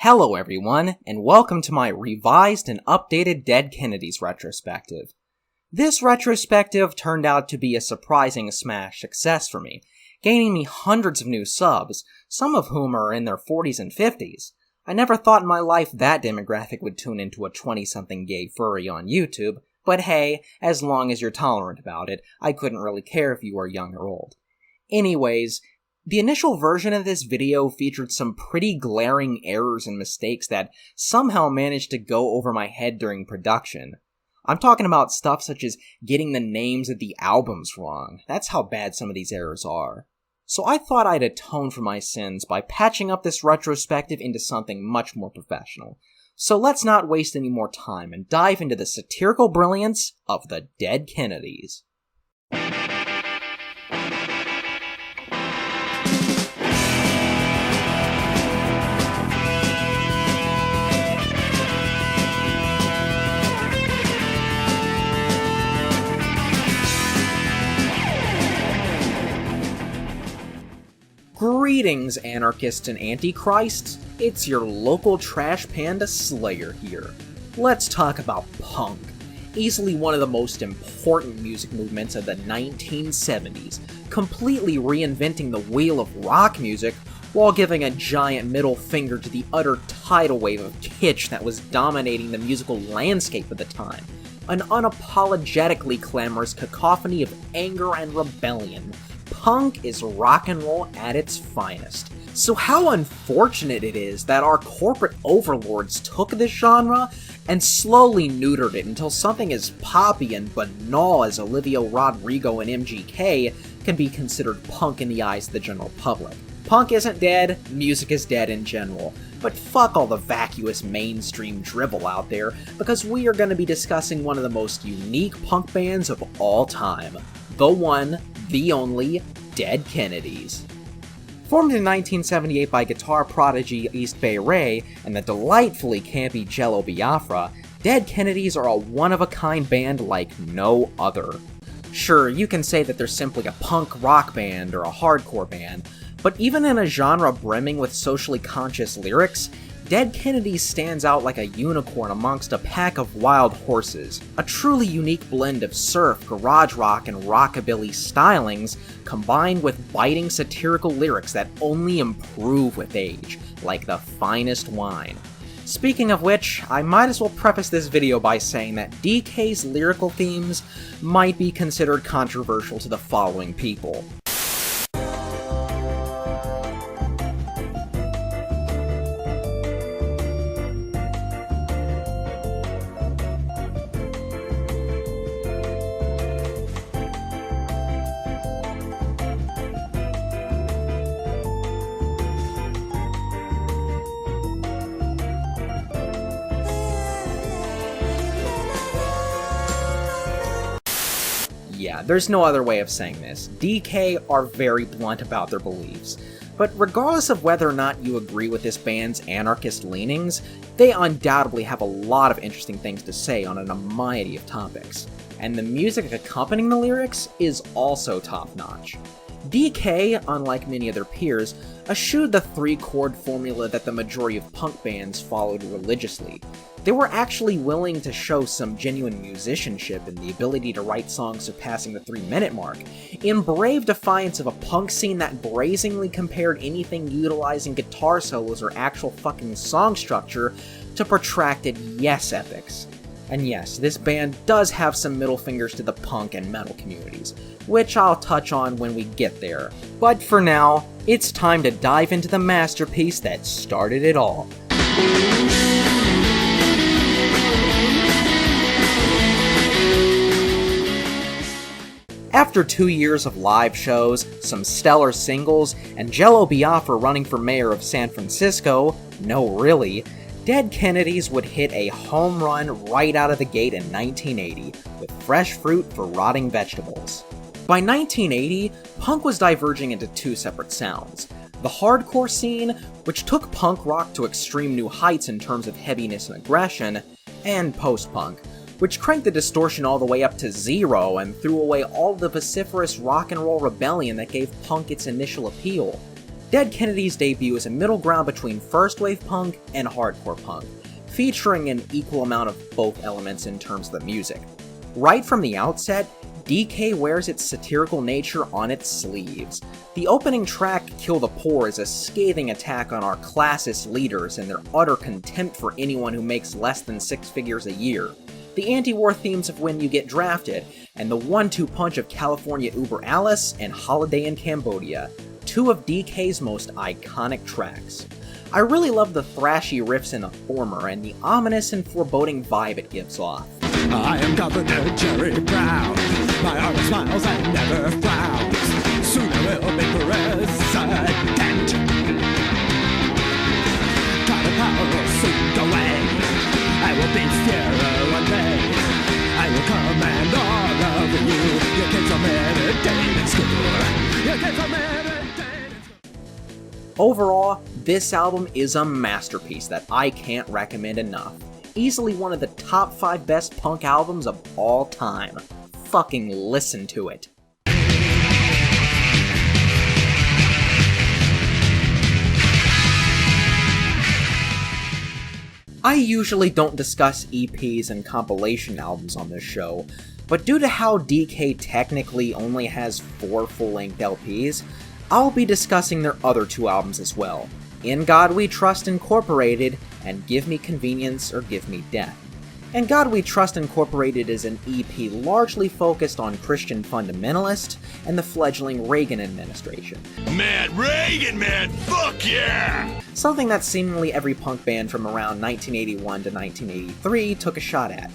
Hello everyone, and welcome to my revised and updated Dead Kennedys Retrospective. This retrospective turned out to be a surprising smash success for me, gaining me hundreds of new subs, some of whom are in their 40s and 50s. I never thought in my life that demographic would tune into a 20-something gay furry on YouTube, but hey, as long as you're tolerant about it, I couldn't really care if you are young or old. Anyways, the initial version of this video featured some pretty glaring errors and mistakes that somehow managed to go over my head during production. I'm talking about stuff such as getting the names of the albums wrong. That's how bad some of these errors are. So I thought I'd atone for my sins by patching up this retrospective into something much more professional. So let's not waste any more time and dive into the satirical brilliance of the Dead Kennedys. Greetings, anarchists and antichrists. It's your local trash panda slayer here. Let's talk about punk. Easily one of the most important music movements of the 1970s, completely reinventing the wheel of rock music while giving a giant middle finger to the utter tidal wave of kitsch that was dominating the musical landscape at the time. An unapologetically clamorous cacophony of anger and rebellion. Punk is rock and roll at its finest. So how unfortunate it is that our corporate overlords took this genre and slowly neutered it until something as poppy and banal as Olivia Rodrigo and MGK can be considered punk in the eyes of the general public. Punk isn't dead, music is dead in general. But fuck all the vacuous mainstream drivel out there, because we are going to be discussing one of the most unique punk bands of all time. The one, the only, Dead Kennedys. Formed in 1978 by guitar prodigy East Bay Ray and the delightfully campy Jello Biafra, Dead Kennedys are a one-of-a-kind band like no other. Sure, you can say that they're simply a punk rock band or a hardcore band, but even in a genre brimming with socially conscious lyrics, Dead Kennedys stands out like a unicorn amongst a pack of wild horses. A truly unique blend of surf, garage rock, and rockabilly stylings, combined with biting satirical lyrics that only improve with age, like the finest wine. Speaking of which, I might as well preface this video by saying that DK's lyrical themes might be considered controversial to the following people. Yeah, there's no other way of saying this. DK are very blunt about their beliefs. But regardless of whether or not you agree with this band's anarchist leanings, they undoubtedly have a lot of interesting things to say on a variety of topics. And the music accompanying the lyrics is also top-notch. DK, unlike many of their peers, eschewed the three-chord formula that the majority of punk bands followed religiously. They were actually willing to show some genuine musicianship and the ability to write songs surpassing the 3-minute mark, in brave defiance of a punk scene that brazenly compared anything utilizing guitar solos or actual fucking song structure to protracted yes epics. And yes, this band does have some middle fingers to the punk and metal communities, which I'll touch on when we get there. But for now, it's time to dive into the masterpiece that started it all. After 2 years of live shows, some stellar singles, and Jello Biafra running for mayor of San Francisco, no really, Dead Kennedys would hit a home run right out of the gate in 1980, with fresh fruit for rotting vegetables. By 1980, punk was diverging into two separate sounds. The hardcore scene, which took punk rock to extreme new heights in terms of heaviness and aggression, and post-punk, which cranked the distortion all the way up to zero and threw away all the vociferous rock and roll rebellion that gave punk its initial appeal. Dead Kennedys' debut is a middle ground between first wave punk and hardcore punk, featuring an equal amount of both elements in terms of the music. Right from the outset, DK wears its satirical nature on its sleeves. The opening track, Kill the Poor, is a scathing attack on our classist leaders and their utter contempt for anyone who makes less than 6 figures a year. The anti-war themes of When You Get Drafted, and the 1-2 punch of California Uber Alice and Holiday in Cambodia, 2 of DK's most iconic tracks. I really love the thrashy riffs in the former and the ominous and foreboding vibe it gives off. I am Governor Jerry Brown. My arm smiles and never frowns. Soon I will be president. Private power will soon go away. I will be Sierra one day. I will command all of you. Your kids are meditating school. Your kids are meditating school. Overall, this album is a masterpiece that I can't recommend enough. Easily one of the top 5 best punk albums of all time. Fucking listen to it. I usually don't discuss EPs and compilation albums on this show, but due to how DK technically only has 4 full-length LPs, I'll be discussing their other 2 albums as well, In God We Trust Incorporated and Give Me Convenience or Give Me Death. In God We Trust Incorporated is an EP largely focused on Christian fundamentalists and the fledgling Reagan administration. Man, Reagan, man, fuck yeah! Something that seemingly every punk band from around 1981 to 1983 took a shot at.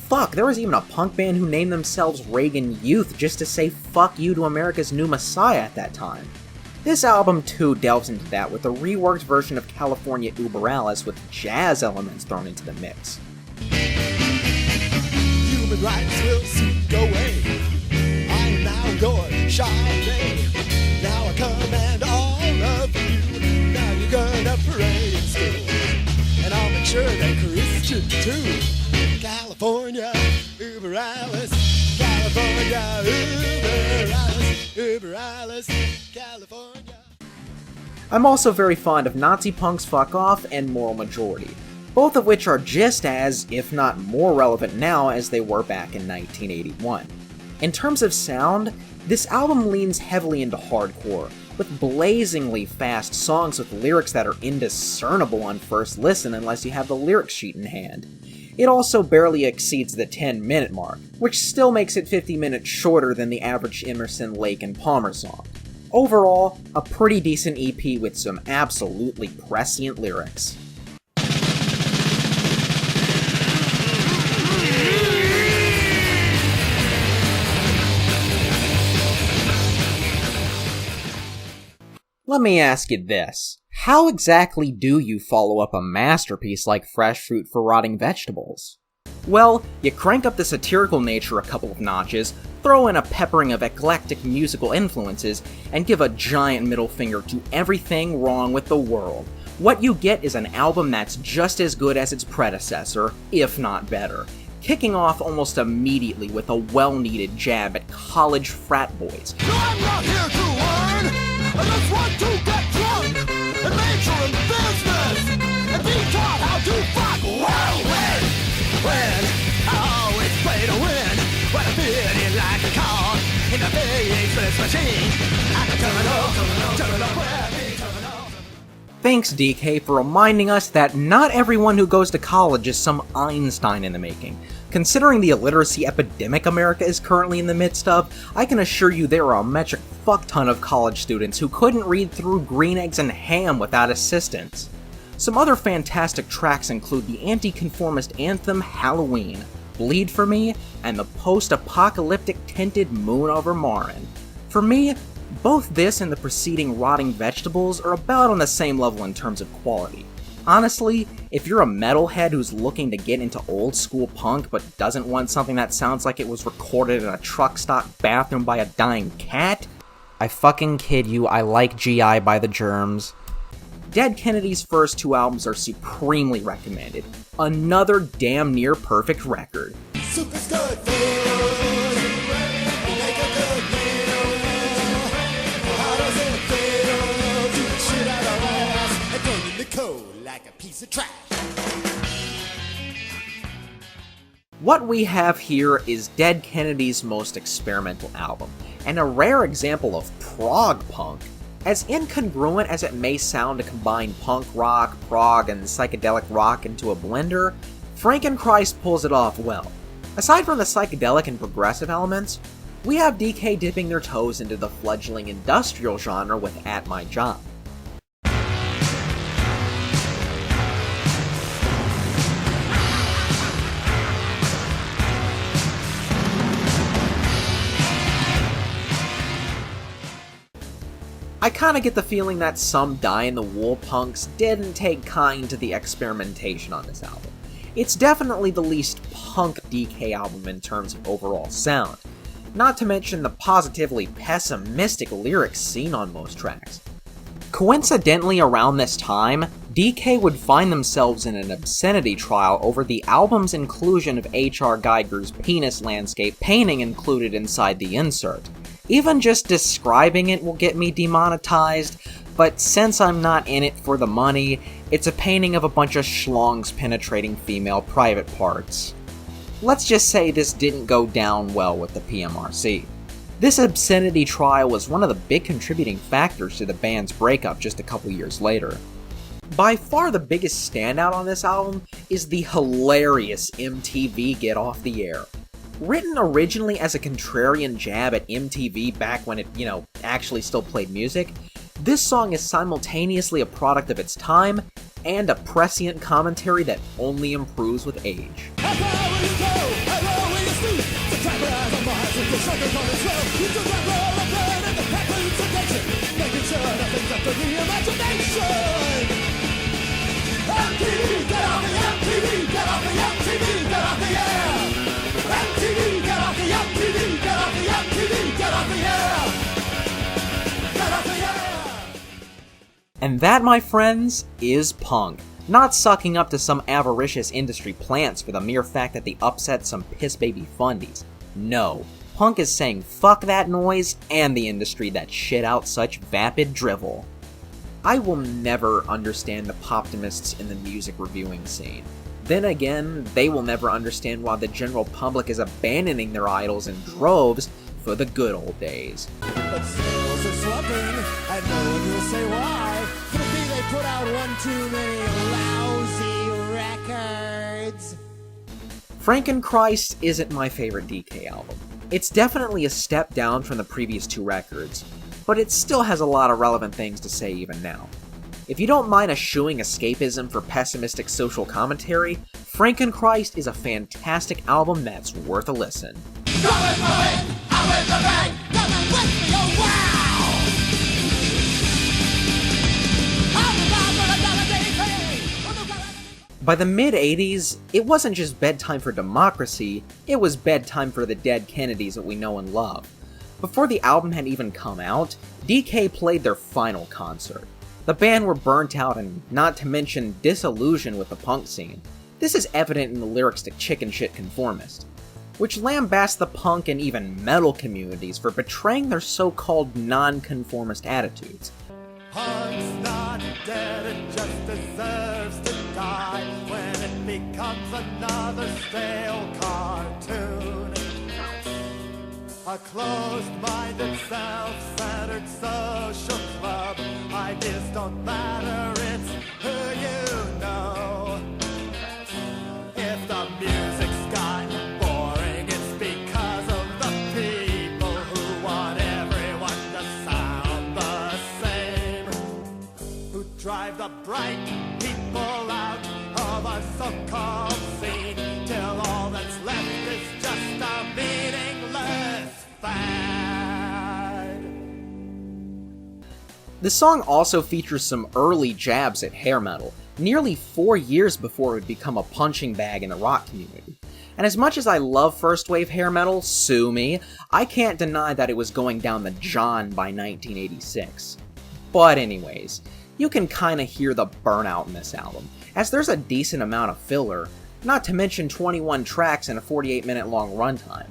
Fuck, there was even a punk band who named themselves Reagan Youth just to say fuck you to America's new messiah at that time. This album too delves into that with a reworked version of California Uber Alice with jazz elements thrown into the mix. Human rights will soon go away. I am now your Sade. Now I command all of you. Now you're gonna parade in school. And I'll make sure they're Christian too. California, Uber Alice. California, Uber Alice. Uber Alice, California. I'm also very fond of Nazi Punk's Fuck Off and Moral Majority, both of which are just as, if not more relevant now as they were back in 1981. In terms of sound, this album leans heavily into hardcore, with blazingly fast songs with lyrics that are indiscernible on first listen unless you have the lyrics sheet in hand. It also barely exceeds the 10-minute mark, which still makes it 50 minutes shorter than the average Emerson, Lake, and Palmer song. Overall, a pretty decent EP with some absolutely prescient lyrics. Let me ask you this. How exactly do you follow up a masterpiece like Fresh Fruit for Rotting Vegetables? Well, you crank up the satirical nature a couple of notches, throw in a peppering of eclectic musical influences, and give a giant middle finger to everything wrong with the world. What you get is an album that's just as good as its predecessor, if not better, kicking off almost immediately with a well-needed jab at college frat boys. No, I'm not here to learn. I just want to get drunk and major in business and be taught how to fuck well win. I always play to win. When I'm feeling like a car in the faceless machine, I can turn it off. Thanks, DK, for reminding us that not everyone who goes to college is some Einstein in the making. Considering the illiteracy epidemic America is currently in the midst of, I can assure you there are a metric fuckton of college students who couldn't read through Green Eggs and Ham without assistance. Some other fantastic tracks include the anti-conformist anthem Halloween, Bleed For Me, and the post-apocalyptic tinted Moon Over Marin. For me, both this and the preceding Rotting Vegetables are about on the same level in terms of quality. Honestly, if you're a metalhead who's looking to get into old school punk but doesn't want something that sounds like it was recorded in a truck stop bathroom by a dying cat, I fucking kid you, I like GI by the Germs. Dead Kennedys' first 2 albums are supremely recommended. Another damn near perfect record. Super's good food. Make a good meal. How does it feel to piece of trash. What we have here is Dead Kennedys' most experimental album, and a rare example of prog punk. As incongruent as it may sound to combine punk rock, prog, and psychedelic rock into a blender, Frankenchrist pulls it off well. Aside from the psychedelic and progressive elements, we have DK dipping their toes into the fledgling industrial genre with At My Job. I kinda get the feeling that some die-in-the-wool punks didn't take kind to the experimentation on this album. It's definitely the least punk DK album in terms of overall sound, not to mention the positively pessimistic lyrics seen on most tracks. Coincidentally, around this time, DK would find themselves in an obscenity trial over the album's inclusion of H.R. Geiger's penis landscape painting included inside the insert. Even just describing it will get me demonetized, but since I'm not in it for the money, it's a painting of a bunch of schlongs penetrating female private parts. Let's just say this didn't go down well with the PMRC. This obscenity trial was one of the big contributing factors to the band's breakup just a couple years later. By far the biggest standout on this album is the hilarious MTV Get Off the Air. Written originally as a contrarian jab at MTV back when it, actually still played music, this song is simultaneously a product of its time and a prescient commentary that only improves with age. And that, my friends, is punk. Not sucking up to some avaricious industry plants for the mere fact that they upset some piss-baby fundies. No, punk is saying fuck that noise and the industry that shit out such vapid drivel. I will never understand the poptimists in the music reviewing scene. Then again, they will never understand why the general public is abandoning their idols in droves for the good old days. But sales are slumping, and no one will say why. Could it be they put out one too many lousy records? Frankenchrist isn't my favorite DK album. It's definitely a step down from the previous two records, but it still has a lot of relevant things to say even now. If you don't mind eschewing escapism for pessimistic social commentary, Frankenchrist is a fantastic album that's worth a listen. By the mid-80s, it wasn't just Bedtime for Democracy, it was Bedtime for the Dead Kennedys that we know and love. Before the album had even come out, DK played their final concert. The band were burnt out and, not to mention, disillusioned with the punk scene. This is evident in the lyrics to Chicken Shit Conformist, which lambasts the punk and even metal communities for betraying their so-called non-conformist attitudes. Punk's not dead, it just deserves to die when it becomes another stale cartoon. A closed-minded, self-centered social club. Ideas don't matter, it's who you know. If the music's gotten boring, it's because of the people who want everyone to sound the same. Who drive the bright people out of a so-called scene till all that's left is just a meaningless fad. The song also features some early jabs at hair metal, nearly 4 years before it would become a punching bag in the rock community. And as much as I love first wave hair metal, sue me, I can't deny that it was going down the John by 1986. But anyways, you can kinda hear the burnout in this album, as there's a decent amount of filler, not to mention 21 tracks and a 48-minute long runtime.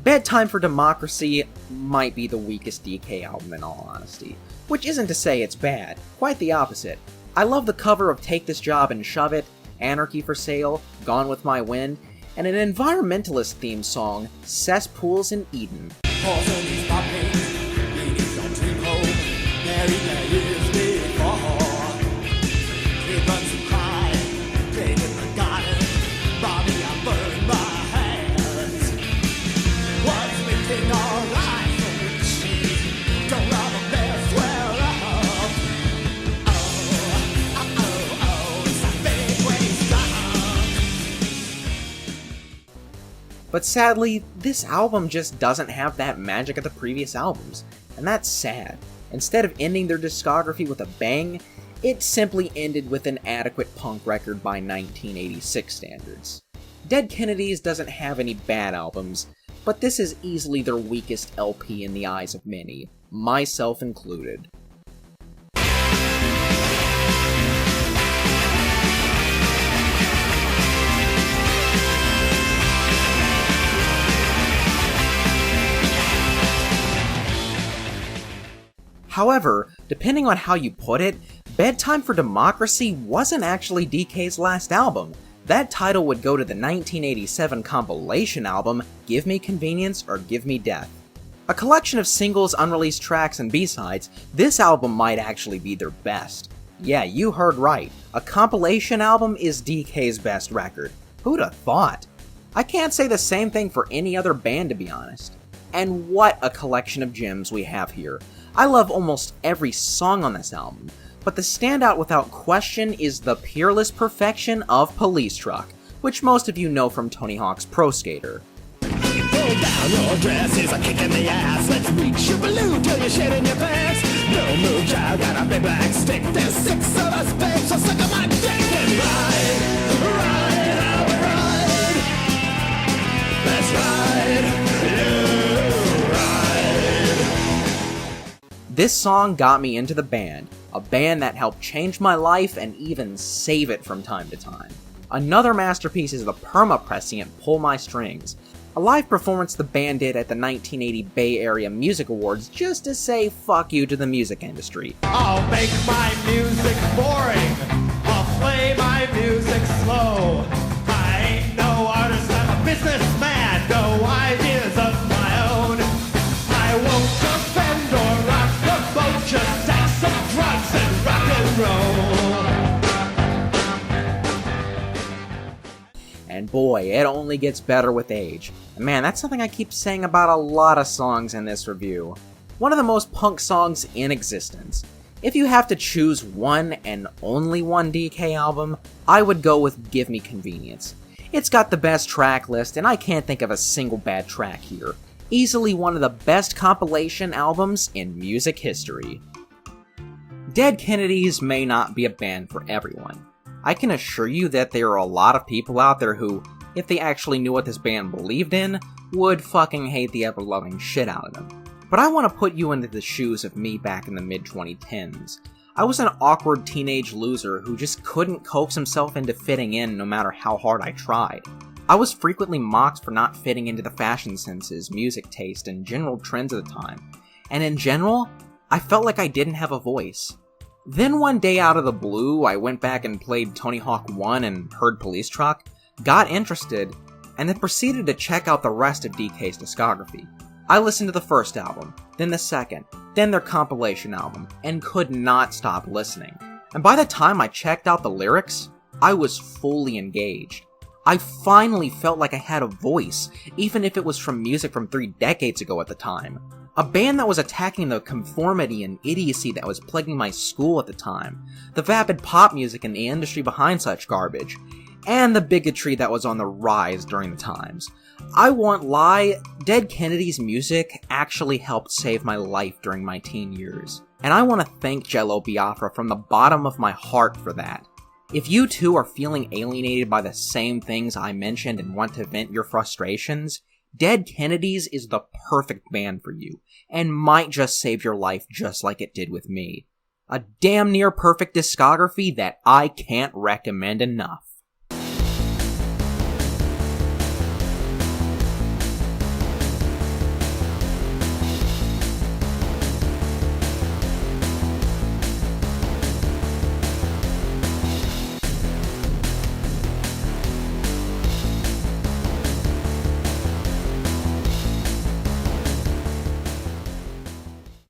Bedtime for Democracy might be the weakest DK album in all honesty, which isn't to say it's bad, quite the opposite. I love the cover of Take This Job and Shove It, Anarchy for Sale, Gone With My Wind, and an environmentalist theme song, Cesspools in Eden. But sadly, this album just doesn't have that magic of the previous albums, and that's sad. Instead of ending their discography with a bang, it simply ended with an adequate punk record by 1986 standards. Dead Kennedys doesn't have any bad albums, but this is easily their weakest LP in the eyes of many, myself included. However, depending on how you put it, Bedtime for Democracy wasn't actually DK's last album. That title would go to the 1987 compilation album, Give Me Convenience or Give Me Death. A collection of singles, unreleased tracks, and B-sides, this album might actually be their best. Yeah, you heard right. A compilation album is DK's best record. Who'd have thought? I can't say the same thing for any other band, to be honest. And what a collection of gems we have here. I love almost every song on this album, but the standout without question is the peerless perfection of Police Truck, which most of you know from Tony Hawk's Pro Skater. Pull down your dress is a kick in the ass. Let's reach your balloon till you're shit in your pants. No move, child, got a big black stick. There's 6 of us, babe, so suck on my dick and ride, ride, ride. Let's ride. This song got me into the band, a band that helped change my life and even save it from time to time. Another masterpiece is the perma-prescient Pull My Strings, a live performance the band did at the 1980 Bay Area Music Awards just to say fuck you to the music industry. I'll make my music boring, I'll play my music slow. I ain't no artist, I'm a businessman, no ideas of my own. I won't defend or rock the boat, just take some drugs and rock and roll. And boy, it only gets better with age. And man, that's something I keep saying about a lot of songs in this review. One of the most punk songs in existence. If you have to choose one and only one DK album, I would go with Give Me Convenience. It's got the best track list, and I can't think of a single bad track here. Easily one of the best compilation albums in music history. Dead Kennedys may not be a band for everyone. I can assure you that there are a lot of people out there who, if they actually knew what this band believed in, would fucking hate the ever-loving shit out of them. But I want to put you into the shoes of me back in the mid-2010s. I was an awkward teenage loser who just couldn't coax himself into fitting in no matter how hard I tried. I was frequently mocked for not fitting into the fashion senses, music taste, and general trends of the time. And in general, I felt like I didn't have a voice. Then one day out of the blue, I went back and played Tony Hawk 1 and heard Police Truck, got interested, and then proceeded to check out the rest of DK's discography. I listened to the first album, then the second, then their compilation album, and could not stop listening. And by the time I checked out the lyrics, I was fully engaged. I finally felt like I had a voice, even if it was from music from 3 decades ago at the time. A band that was attacking the conformity and idiocy that was plaguing my school at the time, the vapid pop music and the industry behind such garbage, and the bigotry that was on the rise during the times. I won't lie, Dead Kennedys music actually helped save my life during my teen years. And I want to thank Jello Biafra from the bottom of my heart for that. If you too are feeling alienated by the same things I mentioned and want to vent your frustrations, Dead Kennedys is the perfect band for you, and might just save your life just like it did with me. A damn near perfect discography that I can't recommend enough.